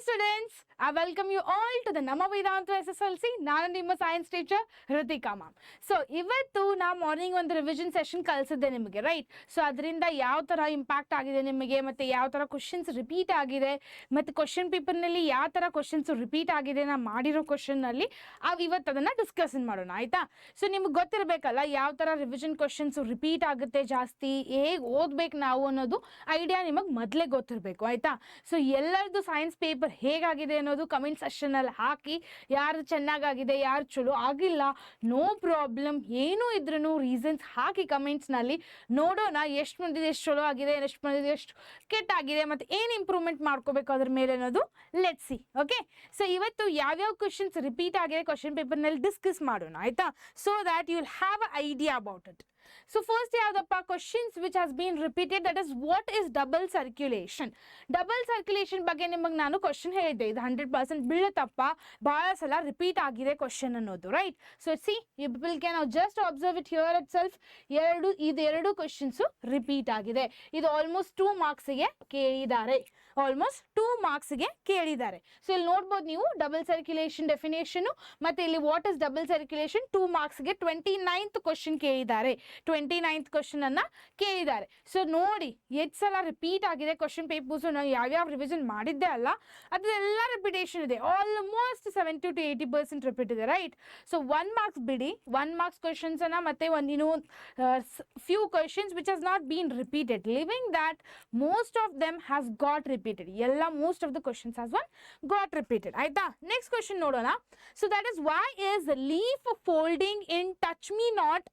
students, I welcome you all to the Nama Vedanta SSLC. ನಾನು ನಿಮ್ಮ science teacher Ruthika ma'am. So ಇವತ್ತು ನಾ morning ಒಂದು ರಿವಿಷನ್ ಸೆಷನ್ ಕಲಿಸಿದ್ದೆ ನಿಮಗೆ, ರೈಟ್? ಸೊ ಅದರಿಂದ ಯಾವ ಥರ ಇಂಪ್ಯಾಕ್ಟ್ ಆಗಿದೆ ನಿಮಗೆ, ಮತ್ತು ಯಾವ ಥರ ಕ್ವಶನ್ಸ್ ರಿಪೀಟ್ ಆಗಿದೆ, ಮತ್ತು ಕ್ವಶನ್ ಪೇಪರ್ನಲ್ಲಿ ಯಾವ ಥರ ಕ್ವಶನ್ಸ್ ರಿಪೀಟ್ ಆಗಿದೆ ನಾ ಮಾಡಿರೋ ಕ್ವಶನ್ನಲ್ಲಿ ಇವತ್ತು ಅದನ್ನು ಡಿಸ್ಕಷನ್ ಮಾಡೋಣ, ಆಯಿತಾ? ಸೊ ನಿಮ್ಗೆ ಗೊತ್ತಿರಬೇಕಲ್ಲ ಯಾವ ಥರ ರಿವಿಷನ್ ಕ್ವಶನ್ಸ್ ರಿಪೀಟ್ ಆಗುತ್ತೆ ಜಾಸ್ತಿ, ಹೇಗೆ ಓದ್ಬೇಕು ನಾವು ಅನ್ನೋದು ಐಡಿಯಾ ನಿಮಗೆ ಮೊದಲೇ ಗೊತ್ತಿರಬೇಕು, ಆಯಿತಾ? ಸೊ ಎಲ್ಲರದ್ದು ಸೈನ್ಸ್ ಪೇಪರ್ ಹೇಗಾಗಿದೆ ಅನ್ನೋದು ಕಮೆಂಟ್ ಸೆಷನಲ್ಲಿ ಹಾಕಿ, ಯಾರು ಚೆನ್ನಾಗಾಗಿದೆ ಯಾರು ಚಲೋ ಆಗಿಲ್ಲ ನೋ ಪ್ರಾಬ್ಲಮ್, ಏನೂ ಇದ್ರೂ ರೀಸನ್ಸ್ ಹಾಕಿ ಕಮೆಂಟ್ಸ್ನಲ್ಲಿ ನೋಡೋಣ ಎಷ್ಟು ಮಂದಿದೆ ಎಷ್ಟು ಚಲೋ ಆಗಿದೆ, ಎಷ್ಟು ಮಂದಿದೆ ಎಷ್ಟು ಕೆಟ್ಟಾಗಿದೆ, ಮತ್ತು ಏನು ಇಂಪ್ರೂವ್ಮೆಂಟ್ ಮಾಡ್ಕೋಬೇಕು ಅದ್ರ ಮೇಲೆ ಅನ್ನೋದು ಲೆಟ್ಸ್ ಸಿ. ಓಕೆ, ಸೊ ಇವತ್ತು ಯಾವ್ಯಾವ ಕ್ವಶನ್ಸ್ ರಿಪೀಟ್ ಆಗಿದೆ ಕ್ವಶನ್ ಪೇಪರ್ನಲ್ಲಿ ಡಿಸ್ಕಸ್ ಮಾಡೋಣ, ಆಯಿತಾ? So that you will have a idea about it. So first ಯಾವ್ದಪ್ಪ questions which has been repeated, that is what is double circulation. Double circulation ಬಗ್ಗೆ ನಿಮಗೆ ನಾನು ಕ್ವಶನ್ ಹೇಳಿದ್ದೆ, ಇದು 100% ಬೀಳುತ್ತಪ್ಪ, ಭಾಳ ಸಲ ರಿಪೀಟ್ ಆಗಿದೆ ಕ್ವಶನ್ ಅನ್ನೋದು, right? So see you people can just observe it here itself. ಇದೆರಡು ಕ್ವಶನ್ಸು ರಿಪೀಟ್ ಆಗಿದೆ. ಇದು ಆಲ್ಮೋಸ್ಟ್ 2 ಮಾರ್ಕ್ಸ್ಗೆ ಕೇಳಿದ್ದಾರೆ, ಆಲ್ಮೋಸ್ಟ್ 2 ಮಾರ್ಕ್ಸ್ಗೆ ಕೇಳಿದ್ದಾರೆ. ಸೊ ಇಲ್ಲಿ ನೋಡ್ಬೋದು ನೀವು ಡಬಲ್ ಸರ್ಕ್ಯುಲೇಷನ್ ಡೆಫಿನೇಷನು, ಮತ್ತು ಇಲ್ಲಿ what is double circulation 2 ಮಾರ್ಕ್ಸ್ಗೆ 29th question ಕೇಳಿದ್ದಾರೆ, 29th ಕ್ವಶನ್ ಅನ್ನ ಕೇಳಿದ್ದಾರೆ. ಸೊ ನೋಡಿ ಎಷ್ಟು ಸಲ ರಿಪೀಟ್ ಆಗಿದೆ ಕ್ವಶನ್ ಪೇಪರ್ಸು, ನಾವು ಯಾವ್ಯಾವ ರಿವಿಷನ್ ಮಾಡಿದ್ದೆ ಅಲ್ಲ ಅದೆಲ್ಲ ರಿಪಿಟೇಷನ್ ಇದೆ, ಆಲ್ಮೋಸ್ಟ್ 70 to 80% ರಿಪೀಟ್ ಇದೆ, ರೈಟ್? ಸೊ 1 ಮಾರ್ಕ್ಸ್ ಬಿಡಿ, 1 ಮಾರ್ಕ್ಸ್ ಕ್ವಶನ್ಸ್ ಅನ್ನ ಮತ್ತೆ ಒಂದು few questions which has not been repeated, leaving that most of them has got repeated. ಎಲ್ಲ most of the questions has one got repeated, ಆಯ್ತಾ? Next question ನೋಡೋಣ. So that is why is leaf folding in touch me not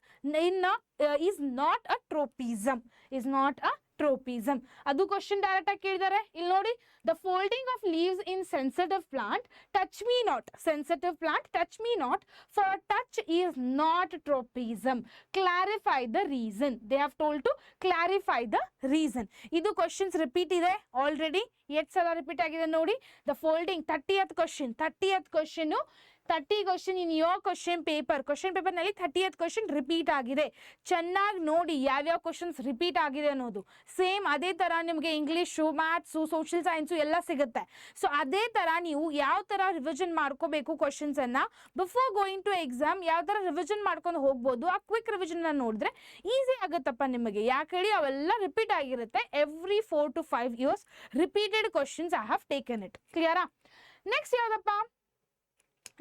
is not a tropism, is not a tropism. ಅದು question direct ಆಗಿ ಕೇಳಿದ್ದಾರೆ. ಇಲ್ಲಿ ನೋಡಿ, the folding of leaves in sensitive plant touch me not, sensitive plant touch me not, for touch is not tropism, clarify the reason. They have told to clarify the reason. ಇದು questions repeat ಇದೆ already. ಎಷ್ಟು ಸಲ repeat ಆಗಿದೆ ನೋಡಿ. The folding 30th question, 30th question 30 question in your question ಪೇಪರ್ನಲ್ಲಿ 30th question repeat ಆಗಿದೆ. ಚೆನ್ನಾಗಿ ನೋಡಿ ಯಾವ್ಯಾವ ಕ್ವಶನ್ಸ್ ರಿಪೀಟ್ ಆಗಿದೆ ಅನ್ನೋದು. ಸೇಮ್ ಅದೇ ಥರ ನಿಮಗೆ ಇಂಗ್ಲೀಷು, ಮ್ಯಾಥ್ಸು, ಸೋಷಿಯಲ್ ಸೈನ್ಸು ಎಲ್ಲ ಸಿಗುತ್ತೆ. ಸೊ ಅದೇ ಥರ ನೀವು ಯಾವ ಥರ ರಿವಿಷನ್ ಮಾಡ್ಕೋಬೇಕು ಕ್ವಶನ್ಸನ್ನು ಬಿಫೋರ್ ಗೋಯಿಂಗ್ ಟು ಎಕ್ಸಾಮ್, ಯಾವ ಥರ ರಿವಿಷನ್ ಮಾಡ್ಕೊಂಡು ಹೋಗ್ಬೋದು. ಆ ಕ್ವಿಕ್ ರಿವಿಷನ್ನ ನೋಡಿದ್ರೆ ಈಸಿ ಆಗುತ್ತಪ್ಪ ನಿಮಗೆ. ಯಾಕೆ ಹೇಳಿ, ಅವೆಲ್ಲ ರಿಪೀಟ್ ಆಗಿರುತ್ತೆ. Every 4 to 5 years repeated questions I have taken it. ಕ್ಲಿಯರಾ? ನೆಕ್ಸ್ಟ್ ಯಾವುದಪ್ಪ?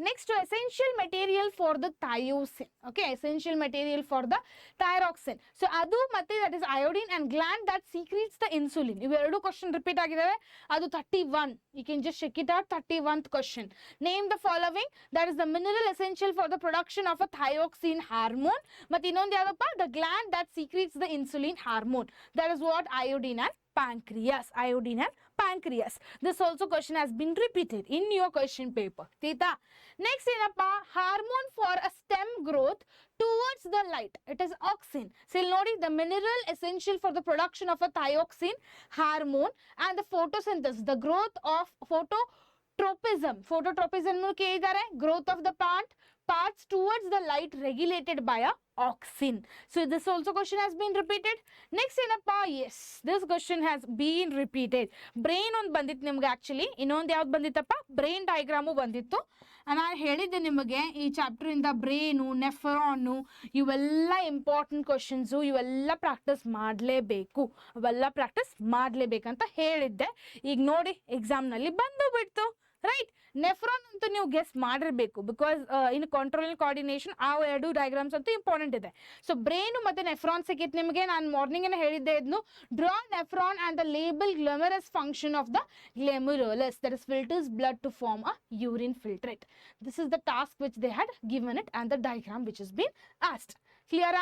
Next, essential material for the thiosin. Okay, essential material for the thyroxine. So adu matte that is iodine and gland that secretes the insulin. Iveru question repeat agidave. Adu 31. You can just check it out. 31th question. Name the following. That is the mineral essential for the production of a thyroxine hormone. Matte innondu yadappa? The gland that secretes the insulin hormone. That is what? Iodine and pancreas. Iodine and pancreas. This also question has been repeated in your question paper. Theta. Next ಏನಪ್ಪ? Hormone for a stem growth towards the light. It is auxin. So nodi, the mineral essential for the production of a thioxine hormone and the photosynthesis, the growth of phototropism. Phototropism ಕೇಳಿದ್ದಾರೆ, growth of the parts towards the light regulated by a auxin. So this also question has been repeated. Next ಏನಪ್ಪ? Yes, this question has been repeated. Brain ಒಂದು ಬಂದಿತ್ತು ನಿಮ್ಗೆ. Actually ಇನ್ನೊಂದು ಯಾವ್ದು ಬಂದಿತ್ತಪ್ಪ? Brain diagram ಬಂದಿತ್ತು. ನಾನು ಹೇಳಿದ್ದೆ ನಿಮಗೆ ಈ ಚಾಪ್ಟರಿಂದ ಬ್ರೈನು, ನೆಫ್ರಾನು ಇವೆಲ್ಲ ಇಂಪಾರ್ಟೆಂಟ್ ಕ್ವಶನ್ಸು, ಇವೆಲ್ಲ ಪ್ರಾಕ್ಟೀಸ್ ಮಾಡಲೇಬೇಕು, ಅವೆಲ್ಲ ಪ್ರಾಕ್ಟೀಸ್ ಮಾಡಲೇಬೇಕಂತ ಹೇಳಿದ್ದೆ. ಈಗ ನೋಡಿ ಎಕ್ಸಾಮ್ನಲ್ಲಿ ಬಂದು ಬಿಡ್ತು, ರೈಟ್? ನೆಫ್ರಾನ್ ಅಂತೂ ನೀವು ಗೆಸ್ ಮಾಡಿರಬೇಕು, because in control and coordination ಆ 2 ಡಯಾಗ್ರಾಮ್ಸ್ ಅಂತೂ ಇಂಪಾರ್ಟೆಂಟ್ ಇದೆ. ಸೊ ಬ್ರೈನು ಮತ್ತು ನೆಫ್ರಾನ್ ಸಿಕ್ಕಿತ್ತು ನಿಮಗೆ. ನಾನು ಮಾರ್ನಿಂಗೇನೆ ಹೇಳಿದ್ದೆ ಇದನ್ನು. Draw nephron and the label glomerulus function of the glomerulus, that is filters blood to form a urine filtrate. This is the task which they had given it and the diagram which has been asked. Clear?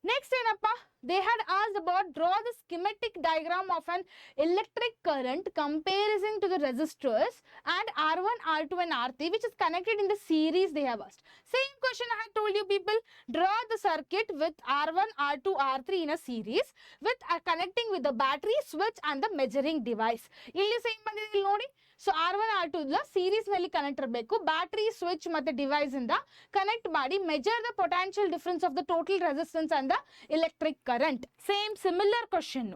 Next ಏನಪ್ಪ? They had asked about draw the schematic diagram of an electric current comparison to the resistors and R1, R2 and R3 which is connected in the series. They have asked. Same question I had told you people. Draw the circuit with R1, R2, R3 in a series with connecting with the battery switch and the measuring device. ಇಲ್ಲಿ same ಬಂದಿದೆ, ಇಲ್ಲಿ ನೋಡಿ. So R1, R2 ಇಲ್ಲ series ನಲ್ಲಿ connect ಇರಬೇಕು. Battery, switch ಮತ್ತೆ device ಇಂದ connect ಮಾಡಿ measure the potential difference of the total resistance and the electric current. Same similar question.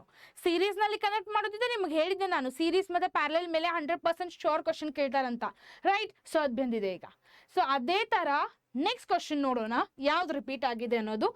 Series ನಲ್ಲಿ ಕನೆಕ್ಟ್ ಮಾಡೋದಿದೆ, ನಿಮಗೆ ಹೇಳಿದ್ದೆ ನಾನು ಸೀರೀಸ್ ಮತ್ತೆ ಪ್ಯಾರಲಲ್ ಮೇಲೆ 100% ಶೋರ್ ಕ್ವಶನ್ ಕೇಳ್ತಾರಂತ, ರೈಟ್? ಸೊ ಅದು ಬಂದಿದೆ ಈಗ. ಸೊ ಅದೇ ತರ ನೆಕ್ಸ್ಟ್ ಕ್ವಶನ್ ನೋಡೋಣ ಯಾವ್ದು ರಿಪೀಟ್ ಆಗಿದೆ ಅನ್ನೋದು.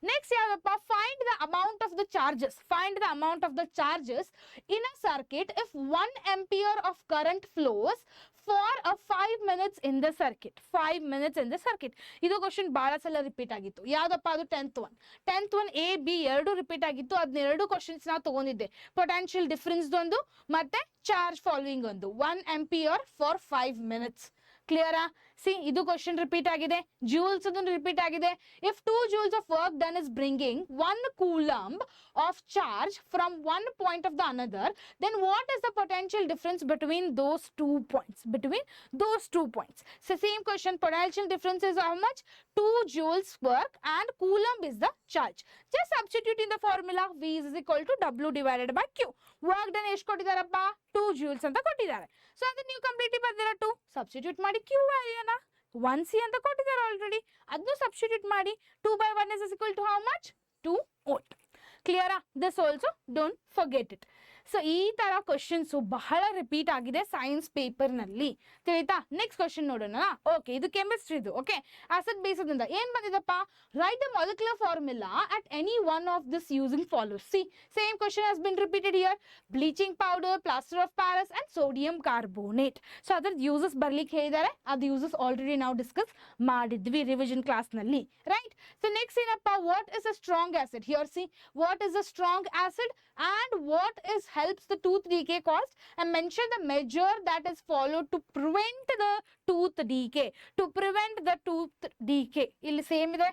ನೆಕ್ಸ್ಟ್ ಯಾವ್ದಪ್ಪ, find the amount of the charges. Find the amount of the charges in a circuit if 1 ampere of current flows for a 5 minutes in the circuit. 5 minutes in the circuit. ಇದು question ಬಹಳ ಸಲ repeat ಆಗಿತ್ತು. ಯಾವ್ದಪ್ಪ ಅದು? 10th one A B ಎರಡು repeat ಆಗಿತ್ತು. ಅದನ್ನ ಎರಡು ಕ್ವಶನ್ಸ್ ನಾವು ತಗೊಂಡಿದ್ದೆ. ಪೊಟೆನ್ಷಿಯಲ್ ಡಿಫರೆನ್ಸ್ ಒಂದು ಮತ್ತೆ ಚಾರ್ಜ್ ಫಾಲೋವಿಂಗ್ ಒಂದು. 1 ampere for 5 minutes. ಕ್ಲಿಯರಾ? ಸಿ ಇದು ಕ್ವಶನ್ ರಿಪೀಟ್ ಆಗಿದೆ. ಜೂಲ್ಸ್ ಅದನ್ನು ರಿಪೀಟ್ ಆಗಿದೆ. If 2 joules of work done is bringing 1 coulomb of charge from one point of the another, then what is the potential difference between those 2 points? Between those 2 points. So same question, potential difference is how much? 2 joules work and coulomb is the charge. Just substitute in the formula. V is equal to W divided by Q. Work done ಎಷ್ಟು ಕೊಟ್ಟಿದಾರಪ್ಪ? 2 joules ಅಂತ ಕೊಟ್ಟಿದ್ದಾರೆ. So ಅದನ್ನ ನೀವು completely ಬರ್ದಿರ 2 substitute ಮಾಡಿ Q ವ್ಯಾಲ್ಯೂನ 1C ಅಂತ ಕೊಟ್ಟಿದ್ದಾರೆ already, ಅದನ್ನು substitute ಮಾಡಿ 2/1 is equal to how much? 2 volt. ಕ್ಲಿಯರಾ? This also don't forget it. So ಈ ತರ ಕ್ವಶನ್ಸ್ ಬಹಳ ರಿಪೀಟ್ ಆಗಿದೆ ಸೈನ್ಸ್ ಪೇಪರ್ ನಲ್ಲಿ, ತಿಳಿತಾ? ನೆಕ್ಸ್ಟ್ ಕ್ವಶನ್ ನೋಡೋಣ. ಓಕೆ, ಇದು ಕೆಮಿಸ್ಟ್ರಿದು. ಓಕೆ, ಆಸಿಡ್ ಬೇಸ್ ಇಂದ ಏನ್ ಬಂದಿದಪ್ಪ? Write the molecular formula at any one of this using follows. See same question has been repeated here. Bleaching powder, plaster of Paris and sodium carbonate. So ಅದ್ರದ್ದು uses ಬರ್ಲಿಕ್ಕೆ ಹೇಳಿದ್ದಾರೆ. ಅದು uses already ನಾವು discuss ಮಾಡಿದ್ವಿ revision class ನಲ್ಲಿ, right? So next ಏನಪ್ಪ, what is a strong acid? Here see, what is a strong acid and what is helps the tooth decay caused, and mention the measure that is followed to prevent the tooth decay. To prevent the tooth decay, illi same ide.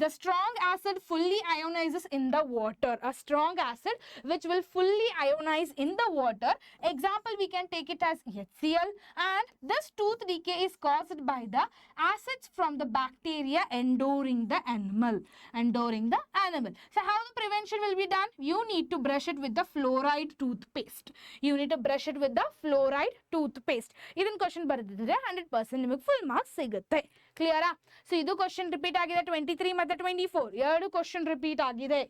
The strong acid fully ionizes in the water. A strong acid which will fully ionize in the water. Example, we can take it as HCl. And this tooth decay is caused by the acids from the bacteria enduring the animal. Enduring the animal. So how the prevention will be done? You need to brush it with the fluoride toothpaste. You need to brush it with the fluoride toothpaste. ಇದನ್ನ question ಬರೆದಿದ್ರೆ 100% ನಿಮಗೆ full marks ಸಿಗುತ್ತೆ. ಕ್ಲಿಯರಾ? So ಇದು question repeat ಆಗಿದೆ 23 ಮತ್ತೆ 24 ಎರಡು question repeat ಆಗಿದೆ.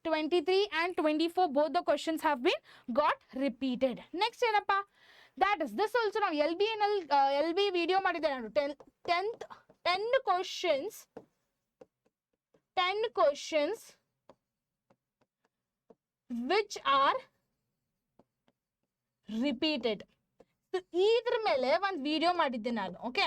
23 and 24 both the questions have been got repeated. Next ಏನಪ್ಪ? That is this also ನಾವು LB ವಿಡಿಯೋ ಮಾಡಿದ್ದೆ ನಾನು. 10 questions which are repeated. So ಇದ್ರ ಮೇಲೆ ಒಂದು ವಿಡಿಯೋ ಮಾಡಿದ್ದೆ ನಾನು. Okay,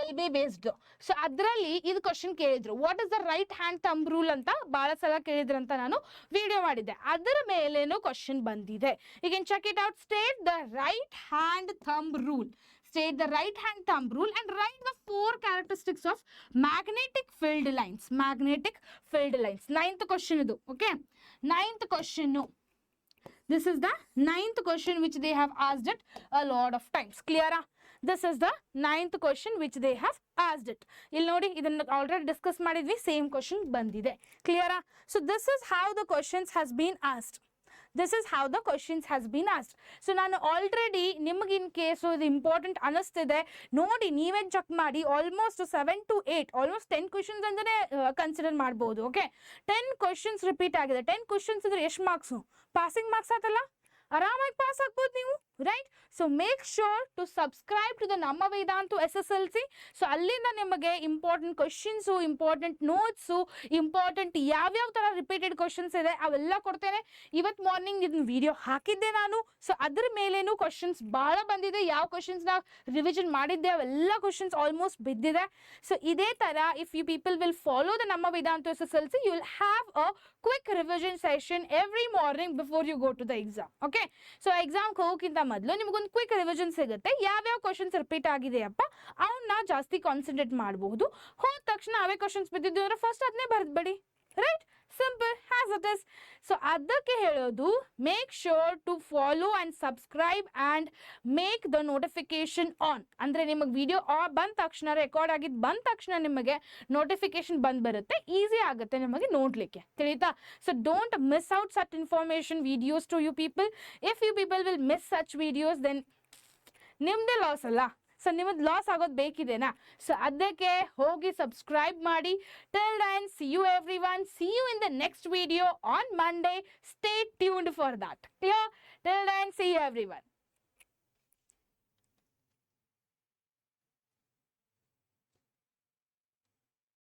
LB based. ಸೊ ಅದರಲ್ಲಿ ಇದು ಕ್ವಶನ್ ಕೇಳಿದ್ರು, what is the right hand thumb rule ಅಂತ ಬಹಳ ಸಲ ಕೇಳಿದ್ರಂತ ನಾನು ವಿಡಿಯೋ ಮಾಡಿದ್ದೆ. ಅದರ ಮೇಲೇನು ಕ್ವಶನ್ ಬಂದಿದೆ. You can check it out. State the right hand thumb rule. State the right hand thumb rule and write the 4 characteristics of magnetic field lines. Magnetic field lines. 9th question idu. Okay, 9th question. This is the 9th question which they have asked it a lot of times. Clear? This is the 9th question which they have asked it. Illi nodi, idanna already discuss madidvi, same question bandide. Clear? So this is how the questions has been asked. This is how the questions has been asked. So ನಾನು already ನಿಮಗೆ in case ಇದು important ಅನಿಸ್ತಿದೆ ನೋಡಿ ನೀವೇ check ಮಾಡಿ. Almost 7 to 8 almost 10 questions ಅಂದ್ರೆ consider ಮಾಡ್ಬೋದು. Okay, 10 questions repeat ಆಗಿದೆ. 10 ಕ್ವಶನ್ಸ್ ಅಂದ್ರೆ ಎಷ್ಟು ಮಾರ್ಕ್ಸು? ಪಾಸಿಂಗ್ ಮಾರ್ಕ್ಸ್ ಆತಲ್ಲ, ಆರಾಮಾಗಿ ಪಾಸ್ ಆಗ್ಬೋದು ನೀವು, right? So make sure to subscribe to the ನಮ್ಮ ವೇದಾಂತು SSLC. ಸೊ ಅಲ್ಲಿಂದ ನಿಮಗೆ important questions, important notes, important ಯಾವ್ಯಾವ ಥರ ರಿಪೀಟೆಡ್ ಕ್ವಶನ್ಸ್ ಇದೆ ಅವೆಲ್ಲ ಕೊಡ್ತೇನೆ. ಇವತ್ತು ಮಾರ್ನಿಂಗ್ ಇದನ್ನ ವಿಡಿಯೋ ಹಾಕಿದ್ದೆ ನಾನು. ಸೊ ಅದ್ರ ಮೇಲೇನು ಕ್ವಶನ್ಸ್ ಭಾಳ ಬಂದಿದೆ. ಯಾವ ಕ್ವಶನ್ಸ್ ನಾವು ರಿವಿಷನ್ ಮಾಡಿದ್ದೆ ಅವೆಲ್ಲ ಕ್ವಶನ್ಸ್ ಆಲ್ಮೋಸ್ಟ್ ಬಿದ್ದಿದೆ. ಸೊ ಇದೇ ಥರ if you people will follow the ನಮ್ಮ Vedantu SSLC, you will have a quick revision session every morning before you go to the exam. Okay, so ಎಕ್ಸಾಮ್ಗೆ ಹೋಗೋಕ್ಕಿಂತ ಮೊದಲು ನಿಮಗೊಂದು ಕ್ವಿಕ್ ರಿವಿಷನ್ ಸಿಗುತ್ತೆ. ಯಾವ್ಯಾವ ಕ್ವಶನ್ಸ್ ರಿಪೀಟ್ ಆಗಿದೆಯಪ್ಪ ಅವನ್ನ ಜಾಸ್ತಿ ಕಾನ್ಸಂಟ್ರೇಟ್ ಮಾಡಬಹುದು. ಹೋದ ತಕ್ಷಣ ಅವೇ ಕ್ವಶನ್ಸ್ ಬಿದ್ದಿದ್ದು ಅಂದ್ರೆ ಫಸ್ಟ್ ಅದನ್ನೇ ಬರೆದ್ಬಿಡಿ, right? Simple as it is. So ಅದಕ್ಕೆ ಹೇಳೋದು make sure to follow and subscribe and make the notification on. ಅಂದರೆ ನಿಮಗೆ ವಿಡಿಯೋ ಬಂದ ತಕ್ಷಣ, ರೆಕಾರ್ಡ್ ಆಗಿದ್ದು ಬಂದ ತಕ್ಷಣ ನಿಮಗೆ ನೋಟಿಫಿಕೇಶನ್ ಬರುತ್ತೆ, ಈಸಿ ಆಗುತ್ತೆ ನಿಮಗೆ ನೋಡಲಿಕ್ಕೆ, ತಿಳಿತಾ? So don't miss out such information videos to you people. If you people will miss such videos then ನಿಮ್ಮದೇ ಲಾಸ್ ಅಲ್ಲ, ಸೊ ನಿಮ್ಮದು ಲಾಸ್ ಆಗೋದು ಬೇಕಿದೆನಾ? ಸೊ ಅದಕ್ಕೆ ಹೋಗಿ ಸಬ್ಸ್ಕ್ರೈಬ್ ಮಾಡಿ. Till then see you everyone, see you in the next video on Monday. Stay tuned for that. Clear? Till then see you everyone.